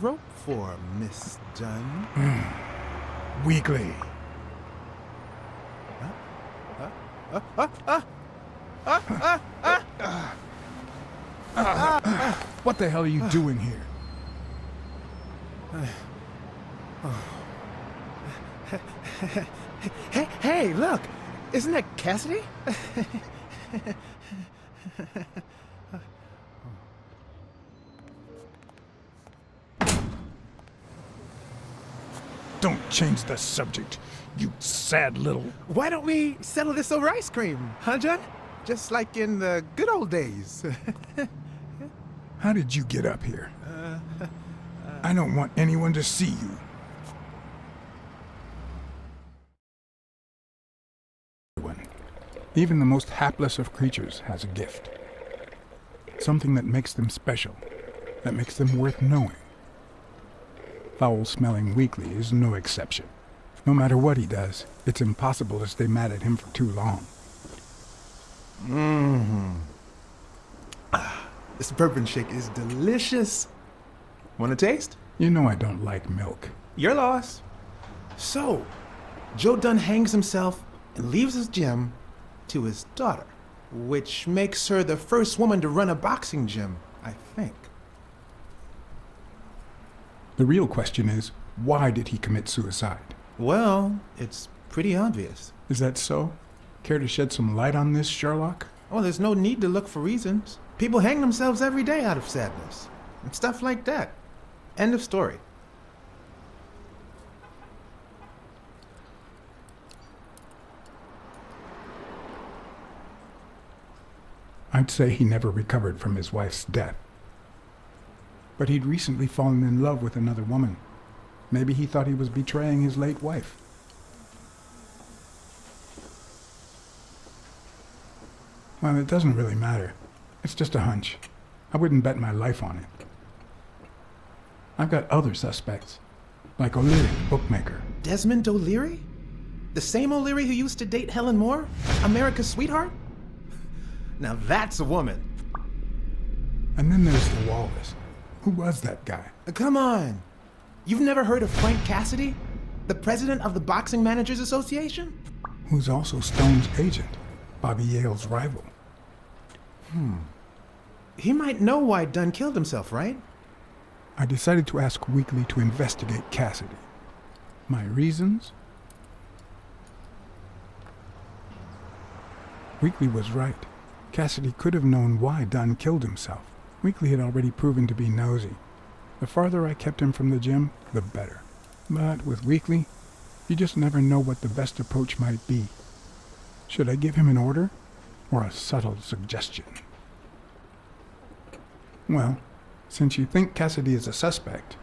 rope for, Miss Dunn? Weekly. What the hell are you doing here? Hey, look! Isn't that Cassidy? Don't change the subject, you sad little... Why don't we settle this over ice cream, huh, John? Just like in the good old days. How did you get up here? I don't want anyone to see you. Even the most hapless of creatures has a gift. Something that makes them special, that makes them worth knowing. Foul-smelling Weekly is no exception. No matter what he does, it's impossible to stay mad at him for too long. This bourbon shake is delicious. Want a taste? You know I don't like milk. Your loss. So, Joe Dunn hangs himself and leaves his gym to his daughter, which makes her the first woman to run a boxing gym, I think. The real question is, why did he commit suicide? Well, it's pretty obvious. Is that so? Care to shed some light on this, Sherlock? Oh, there's no need to look for reasons. People hang themselves every day out of sadness. And stuff like that. End of story. I'd say he never recovered from his wife's death. But he'd recently fallen in love with another woman. Maybe he thought he was betraying his late wife. Well, it doesn't really matter. It's just a hunch. I wouldn't bet my life on it. I've got other suspects, like O'Leary, bookmaker. Desmond O'Leary? The same O'Leary who used to date Helen Moore? America's sweetheart? Now that's a woman. And then there's the Walrus. Who was that guy? Come on. You've never heard of Frank Cassidy? The president of the Boxing Managers Association? Who's also Stone's agent, Bobby Yale's rival. He might know why Dunn killed himself, right? I decided to ask Weekly to investigate Cassidy. My reasons? Weekly was right. Cassidy could have known why Dunn killed himself. Weekly had already proven to be nosy. The farther I kept him from the gym, the better. But with Weekly, you just never know what the best approach might be. Should I give him an order, or a subtle suggestion? Well, since you think Cassidy is a suspect,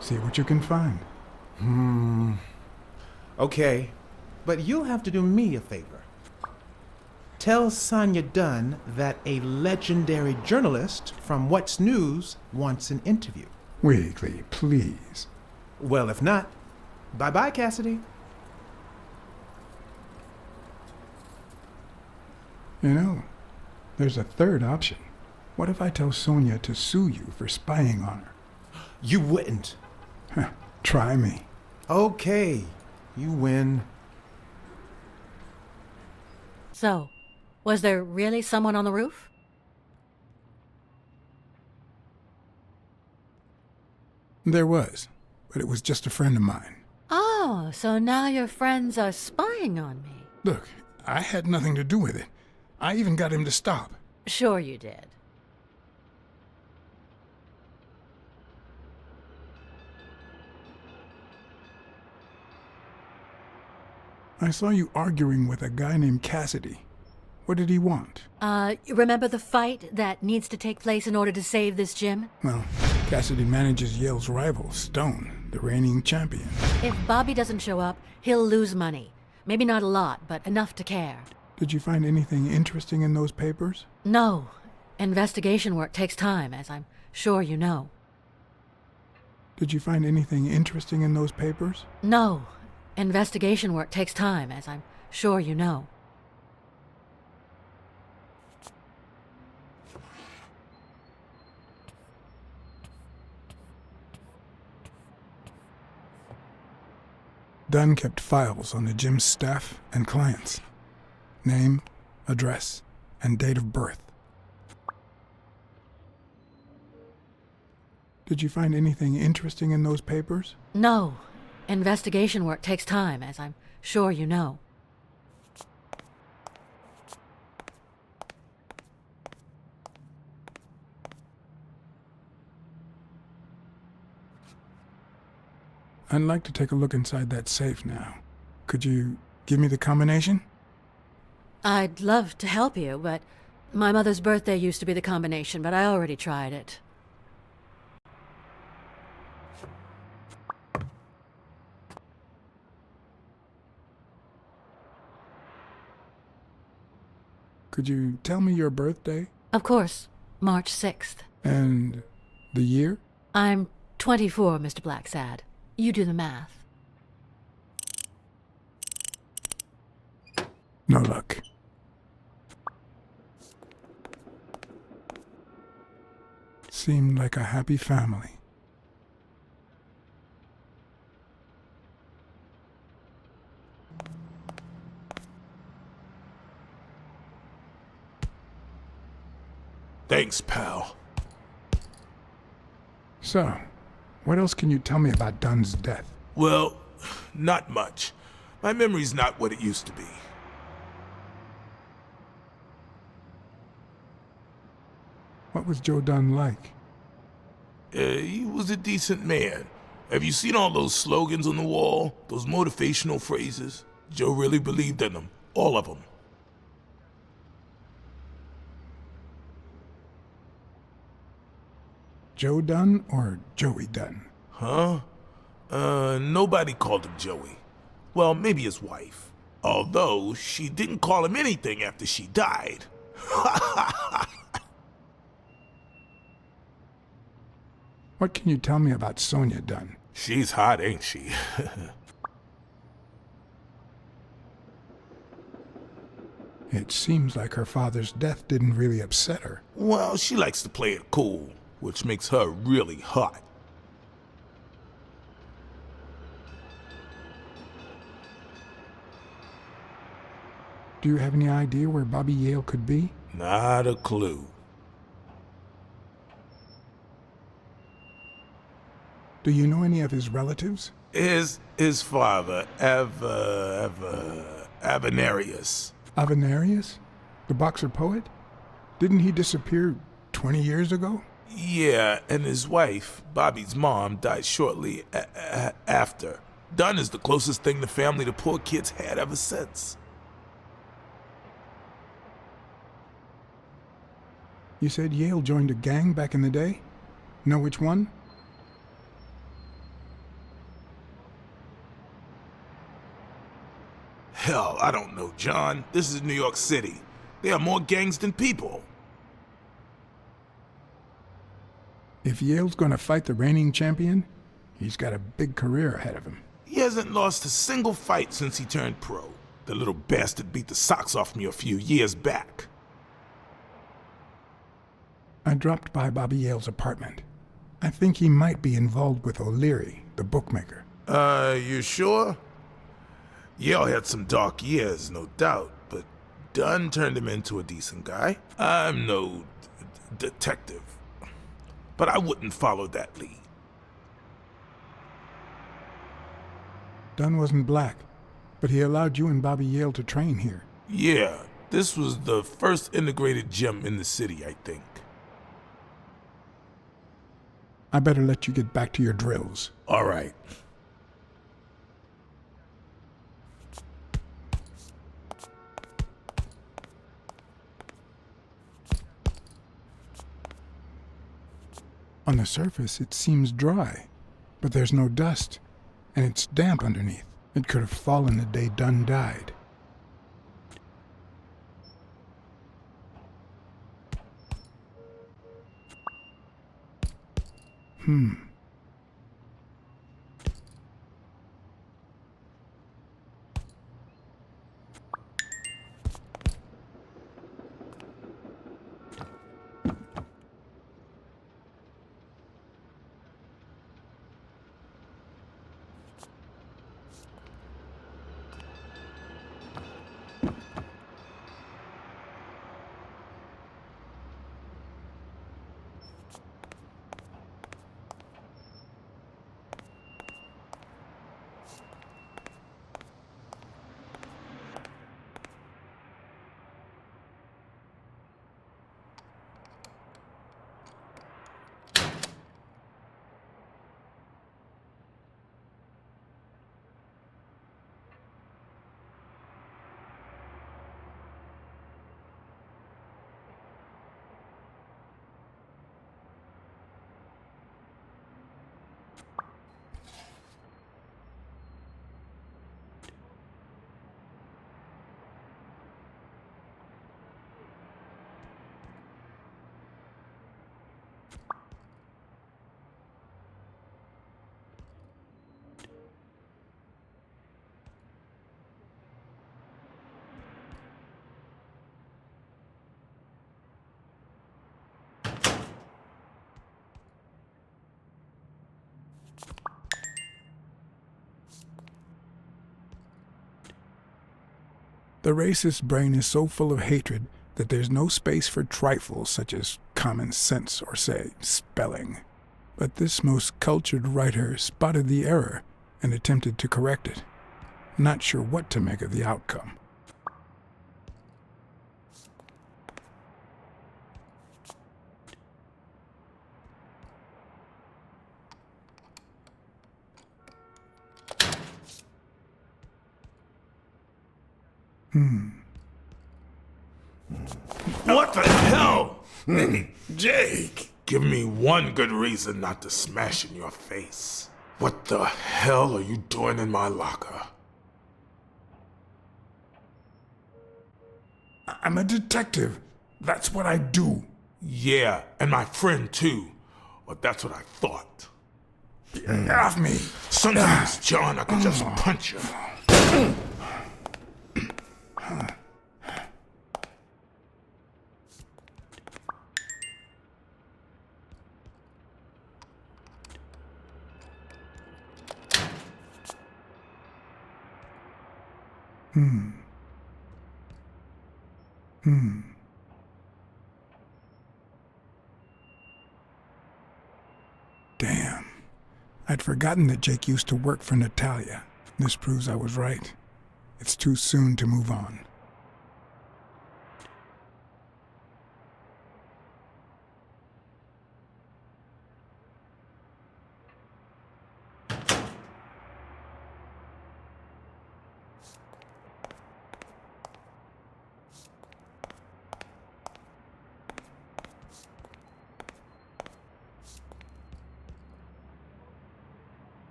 see what you can find. Okay, but you'll have to do me a favor. Tell Sonia Dunn that a legendary journalist from What's News wants an interview. Weekly, please. Well, if not, bye-bye, Cassidy. You know, there's a third option. What if I tell Sonia to sue you for spying on her? You wouldn't. Try me. Okay, you win. So, was there really someone on the roof? There was, but it was just a friend of mine. Oh, so now your friends are spying on me. Look, I had nothing to do with it. I even got him to stop. Sure you did. I saw you arguing with a guy named Cassidy. What did he want? Remember the fight that needs to take place in order to save this gym? Well, Cassidy manages Yale's rival, Stone, the reigning champion. If Bobby doesn't show up, he'll lose money. Maybe not a lot, but enough to care. Did you find anything interesting in those papers? No. Investigation work takes time, as I'm sure you know. Did you find anything interesting in those papers? No. Investigation work takes time, as I'm sure you know. Dunn kept files on the gym's staff and clients. Name, address, and date of birth. Did you find anything interesting in those papers? No. Investigation work takes time, as I'm sure you know. I'd like to take a look inside that safe now. Could you give me the combination? I'd love to help you, but my mother's birthday used to be the combination, but I already tried it. Could you tell me your birthday? Of course, March 6th. And the year? I'm 24, Mr. Blacksad. You do the math. No luck. Seemed like a happy family. Thanks, pal. So, what else can you tell me about Dunn's death? Well, not much. My memory's not what it used to be. What was Joe Dunn like? He was a decent man. Have you seen all those slogans on the wall? Those motivational phrases? Joe really believed in them. All of them. Joe Dunn or Joey Dunn? Huh? Nobody called him Joey. Well, maybe his wife. Although, she didn't call him anything after she died. What can you tell me about Sonia Dunn? She's hot, ain't she? It seems like her father's death didn't really upset her. Well, she likes to play it cool, which makes her really hot. Do you have any idea where Bobby Yale could be? Not a clue. Do you know any of his relatives? His father, Avenarius. Avenarius? The boxer poet? Didn't he disappear 20 years ago? Yeah, and his wife, Bobby's mom, died shortly after. Dunn is the closest thing the family the poor kids had ever since. You said Yale joined a gang back in the day? Know which one? Hell, I don't know, John. This is New York City. There are more gangs than people. If Yale's gonna fight the reigning champion, he's got a big career ahead of him. He hasn't lost a single fight since he turned pro. The little bastard beat the socks off me a few years back. I dropped by Bobby Yale's apartment. I think he might be involved with O'Leary, the bookmaker. You sure? Yale had some dark years, no doubt, but Dunn turned him into a decent guy. I'm no detective, but I wouldn't follow that lead. Dunn wasn't black, but he allowed you and Bobby Yale to train here. Yeah, this was the first integrated gym in the city, I think. I better let you get back to your drills. All right. On the surface, it seems dry, but there's no dust, and it's damp underneath. It could have fallen the day Dunn died. The racist brain is so full of hatred that there's no space for trifles such as common sense or, say, spelling. But this most cultured writer spotted the error and attempted to correct it. Not sure what to make of the outcome. What the hell? Hey, Jake, give me one good reason not to smash in your face. What the hell are you doing in my locker? I'm a detective. That's what I do. Yeah, and my friend too. Or that's what I thought. Get off me. Sometimes, John, I could just punch you. Damn. I'd forgotten that Jake used to work for Natalia. This proves I was right. It's too soon to move on.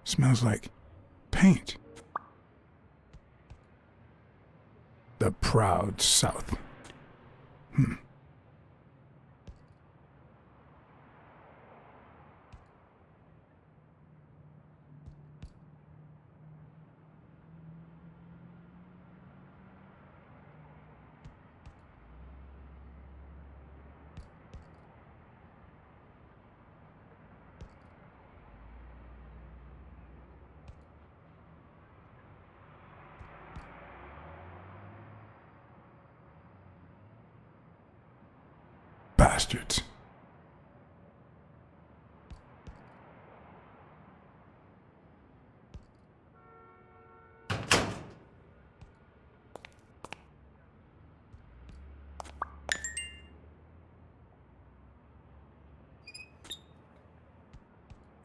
Smells like paint. The proud South. Bastards.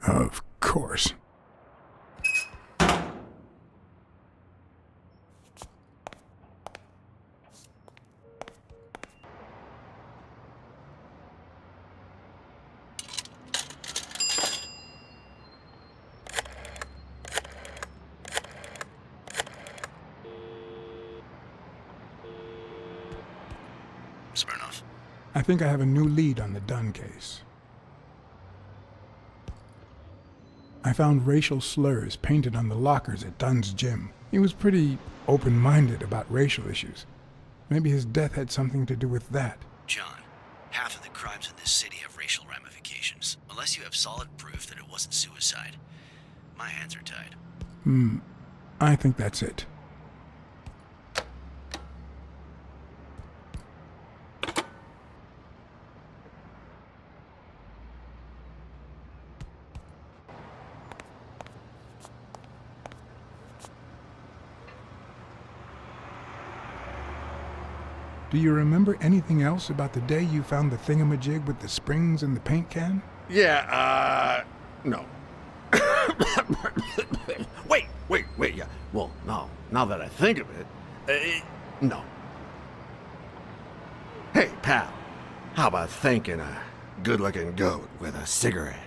Of course. Smirnoff. I think I have a new lead on the Dunn case. I found racial slurs painted on the lockers at Dunn's gym. He was pretty open-minded about racial issues. Maybe his death had something to do with that. John, half of the crimes in this city have racial ramifications, unless you have solid proof that it wasn't suicide. My hands are tied. I think that's it. Do you remember anything else about the day you found the thingamajig with the springs and the paint can? Yeah, no. Wait, yeah. Well, no, now that I think of it, no. Hey, pal, how about thanking a good-looking goat with a cigarette?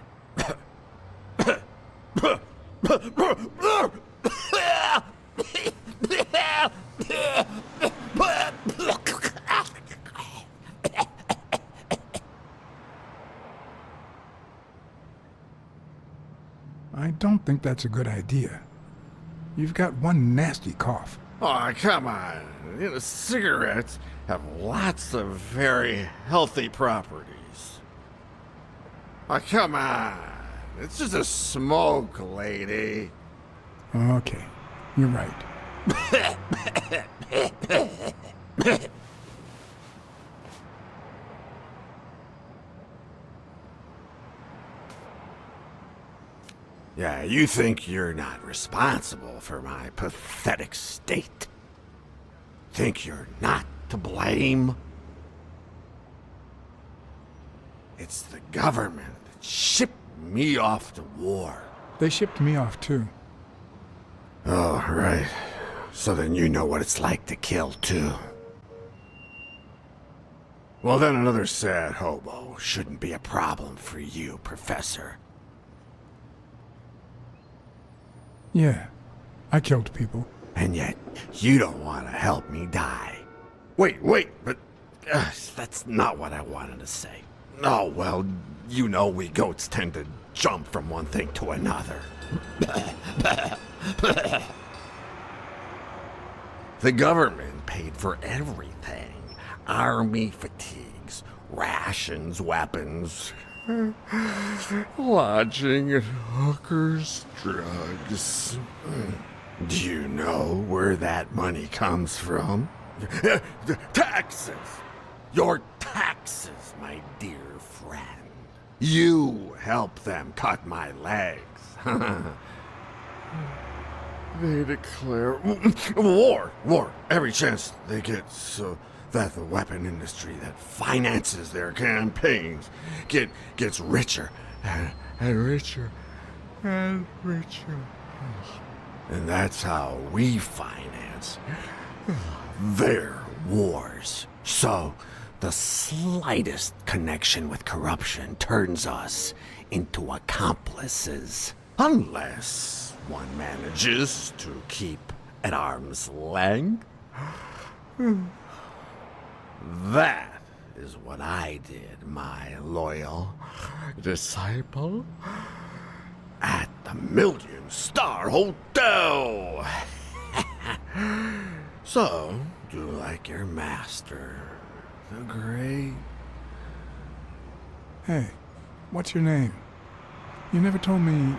I don't think that's a good idea. You've got one nasty cough. Oh, come on. You know, cigarettes have lots of very healthy properties. Oh, come on. It's just a smoke, lady. Okay, you're right. Yeah, you think you're not responsible for my pathetic state? Think you're not to blame? It's the government that shipped me off to war. They shipped me off too. Oh, right. So then you know what it's like to kill too. Well, then another sad hobo shouldn't be a problem for you, Professor. Yeah, I killed people. And yet, you don't want to help me die. Wait, but that's not what I wanted to say. Oh, well, you know we goats tend to jump from one thing to another. The government paid for everything. Army fatigues, rations, weapons, lodging at hookers, drugs. Do you know where that money comes from? Taxes! Your taxes, my dear friend. You help them cut my legs. They declare war. Every chance they get, so that the weapon industry that finances their campaigns gets richer and richer and richer. And that's how we finance their wars. So the slightest connection with corruption turns us into accomplices. Unless one manages to keep at arm's length. That is what I did, my loyal disciple, at the Million-Star Hotel. So, do like your master, the great. Hey, what's your name? You never told me